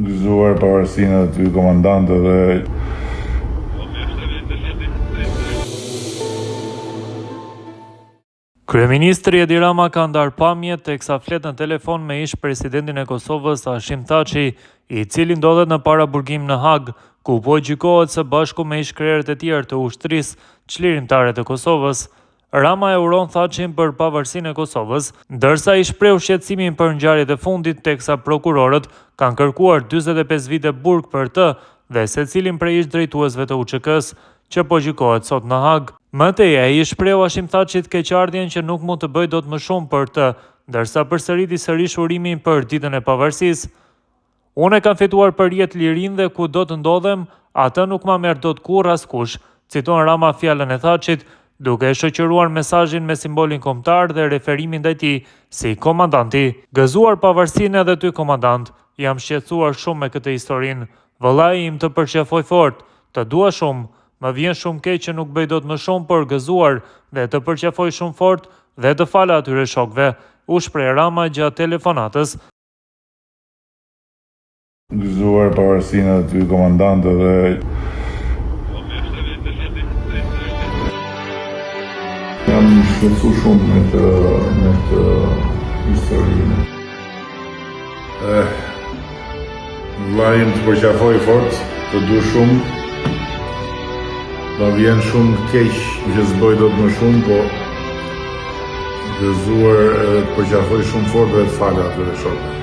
Gëzuar pavarësinë e aty komandantëve. Kryeministri Edi Rama ka ndarë pamje teksa flet në telefon me ish presidentin e Kosovës Hashim Thaçi, i cili ndodhet në paraburgim në Hag, ku po gjykohet së bashku me ish krerët e tjerë të ushtrisë çlirimtare të Kosovës. Rama e uron Thaçin për pavarësinë e Kosovës, ndërsa i shpreu shqetësimin për ngjarjet e fundit teksa prokurorët kanë kërkuar 45 vite burg për të dhe secilin prej ish drejtuesve të UÇK-s, që po gjykohet sot në Hag. Më tej, ai i shpreu Hashim Thaçit keqardhjen që nuk mund të bëj dot më shumë për të, ndërsa përsëriti sërish urimin për ditën e pavarësisë. Unë kam fituar për jetë lirinë dhe ku do të ndodhem, atë nuk ma merr dot kurrë askush, citon Rama fjalën e Thaçit, duke e shoqëruar mesazhin me simbolin kombëtar dhe referimin ndaj tij si komandanti. Gëzuar pavarësinë edhe ty komandant, jam shqetësuar shumë me këtë historinë. Vëllai im të përqafoj fort, të dua shumë. Më vjen shumë keq që nuk bëj dot më shumë për gëzuar dhe të përqafoj shumë fort dhe të fala atyre shokëve, u shpreh Rama gjatë telefonatës. Gëzuar pavarësinë e aty komandantëve. Jam shqetësuar shumë me të historinë. Vllai im të përqafoj fort, të du shumë. Më vjen shumë keq që s'bëj dot më shumë, po gëzuar edhe të përqafoj shumë fort dhe të fala atyre shokëve.